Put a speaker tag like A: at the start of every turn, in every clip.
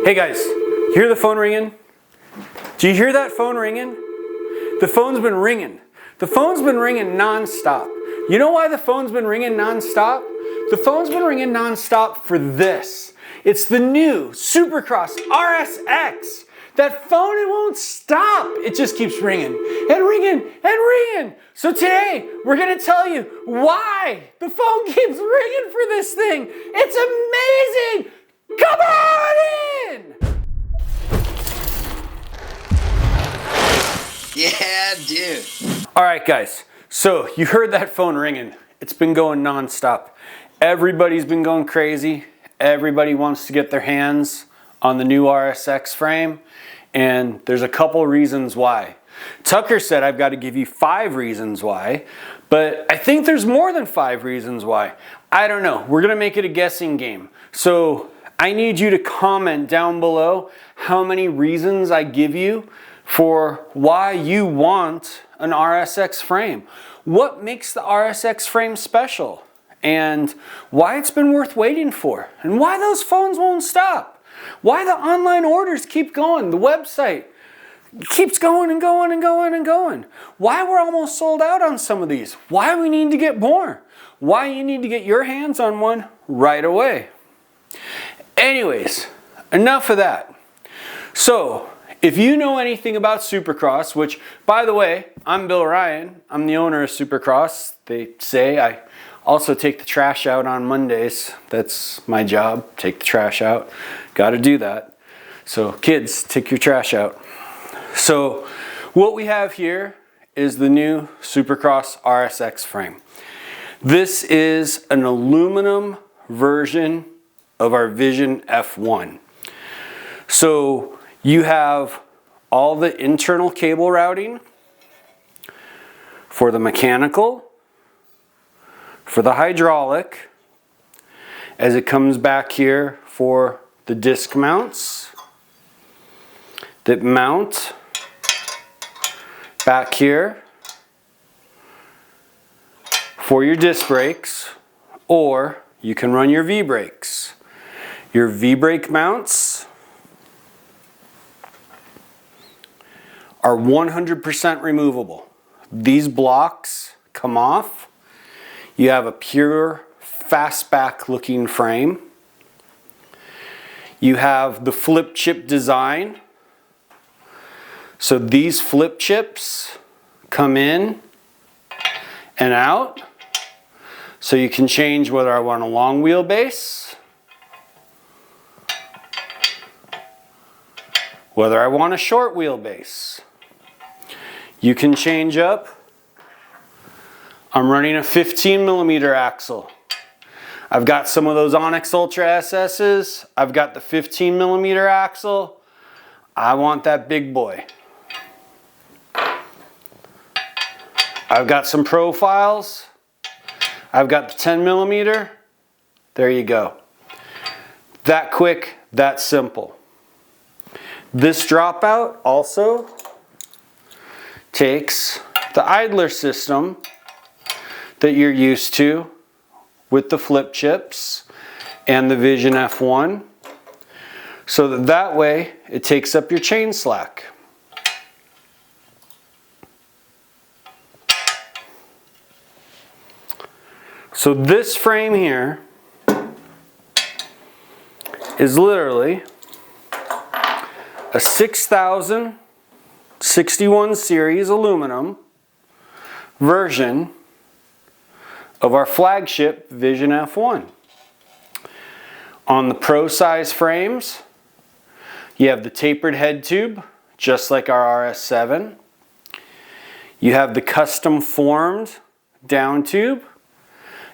A: Hey guys, you hear the phone ringing? Do you hear that phone ringing? The phone's been ringing. The phone's been ringing non-stop. You know why the phone's been ringing non-stop? The phone's been ringing non-stop for this. It's the new Supercross RSX. That phone, it won't stop. It just keeps ringing and ringing and ringing. So today, we're gonna tell you why the phone keeps ringing for this thing. It's amazing. Come on in.
B: Yeah, dude.
A: All right, guys. So you heard that phone ringing. It's been going nonstop. Everybody's been going crazy. Everybody wants to get their hands on the new RSX frame. And there's a couple reasons why. Tucker said I've got to give you 5 reasons why, but I think there's more than 5 reasons why. I don't know. We're going to make it a guessing game. So I need you to comment down below how many reasons I give you for why you want an RSX frame. What makes the RSX frame special? And why it's been worth waiting for? And why those phones won't stop? Why the online orders keep going? The website keeps going and going and going and going. Why we're almost sold out on some of these. Why we need to get more. Why you need to get your hands on one right away. Anyways, enough of that. So, if you know anything about Supercross, which, by the way, I'm Bill Ryan. I'm the owner of Supercross. They say I also take the trash out on Mondays. That's my job, take the trash out. Got to do that. So kids, take your trash out. So what we have here is the new Supercross RSX frame. This is an aluminum version of our Vision F1. So you have all the internal cable routing for the mechanical, for the hydraulic, as it comes back here for the disc mounts that mount back here for your disc brakes, or you can run your V-brakes. Your V-brake mounts are 100% removable. These blocks come off. You have a pure fastback looking frame. You have the flip chip design. So these flip chips come in and out. So you can change whether I want a long wheelbase, whether I want a short wheelbase. You can change up. I'm running a 15mm axle. I've got some of those Onyx Ultra SS's. I've got the 15mm axle. I want that big boy. I've got some profiles. I've got the 10mm. There you go. That quick, that simple. This dropout also takes the idler system that you're used to with the flip chips and the Vision F1, so that way it takes up your chain slack. So this frame here is literally a 6061 series aluminum version of our flagship Vision F1. On the Pro size frames, you have the tapered head tube, just like our RS7. You have the custom formed down tube.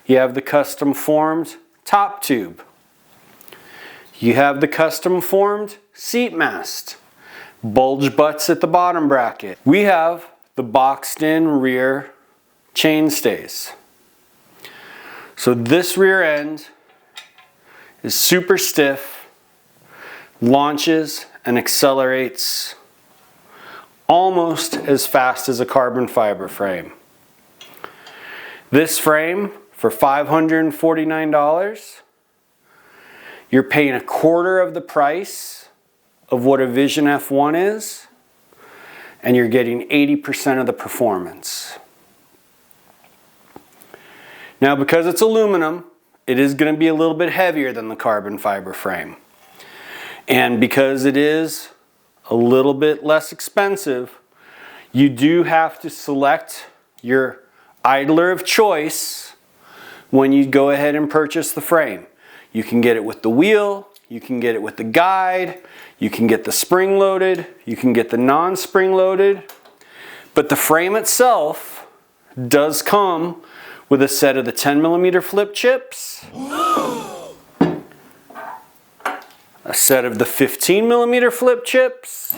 A: You have the custom formed top tube. You have the custom formed seat mast, bulge butts at the bottom bracket. We have the boxed in rear chain stays. So this rear end is super stiff, launches and accelerates almost as fast as a carbon fiber frame. This frame for $549, you're paying a quarter of the price of what a Vision F1 is, and you're getting 80% of the performance. Now, because it's aluminum, it is going to be a little bit heavier than the carbon fiber frame. And because it is a little bit less expensive, you do have to select your idler of choice when you go ahead and purchase the frame. You can get it with the wheel, you can get it with the guide, you can get the spring loaded, you can get the non-spring loaded, but the frame itself does come with a set of the 10mm flip chips, a set of the 15mm flip chips,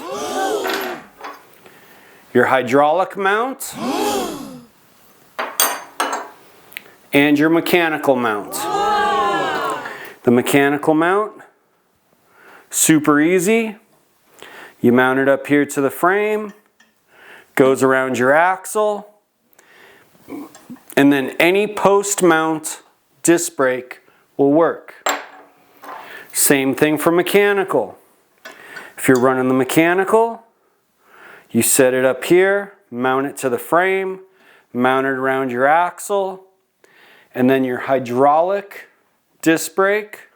A: your hydraulic mount, and your mechanical mount. The mechanical mount, super easy. You mount it up here to the frame, goes around your axle, and then any post mount disc brake will work. Same thing for mechanical. If you're running the mechanical, you set it up here, mount it to the frame, mount it around your axle, and then your hydraulic disc brake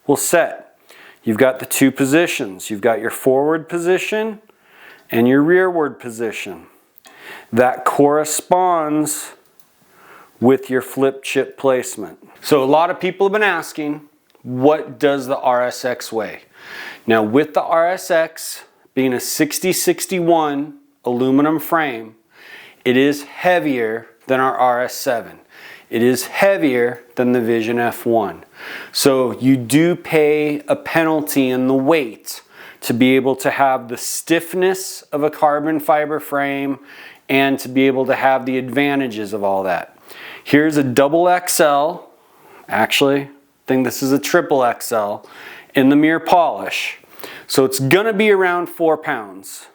A: will set. You've got the two positions. You've got your forward position and your rearward position. That corresponds with your flip chip placement. So a lot of people have been asking, what does the RSX weigh? Now, with the RSX being a 6061 aluminum frame, it is heavier than our RS7. It is heavier than the Vision F1. So you do pay a penalty in the weight to be able to have the stiffness of a carbon fiber frame and to be able to have the advantages of all that. Here's a double XL, actually, I think this is a triple XL, in the mirror polish. So it's gonna be around 4 pounds.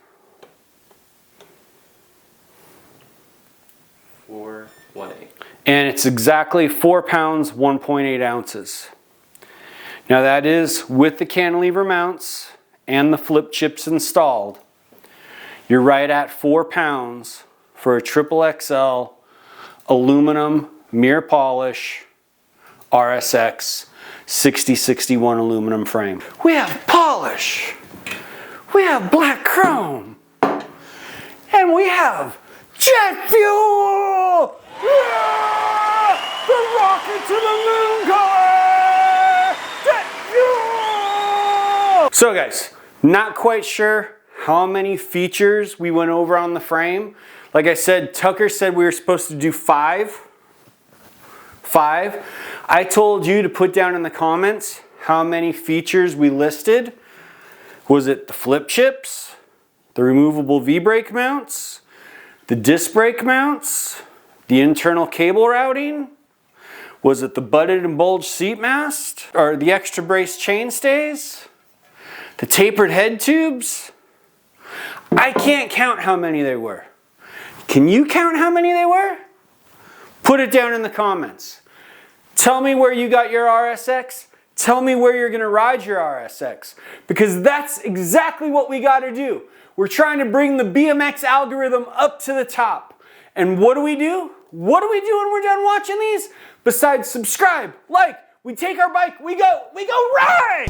B: 418.
A: And it's exactly 4 pounds, 1.8 ounces. Now that is with the cantilever mounts and the flip chips installed. You're right at 4 pounds for a triple XL aluminum mirror polish RSX 6061 aluminum frame. We have polish, we have black chrome, and we have jet fuel! Yeah! The rocket to the moon color! Jet fuel! So guys, not quite sure how many features we went over on the frame. Like I said, Tucker said we were supposed to do 5. I told you to put down in the comments how many features we listed. Was it the flip chips, the removable V-brake mounts, the disc brake mounts, the internal cable routing? Was it the butted and bulged seat mast? Or the extra brace chainstays? The tapered head tubes? I can't count how many there were. Can you count how many they were? Put it down in the comments. Tell me where you got your RSX. Tell me where you're gonna ride your RSX. Because that's exactly what we gotta do. We're trying to bring the BMX algorithm up to the top. And what do we do? What do we do when we're done watching these? Besides subscribe, like, we take our bike, we go ride!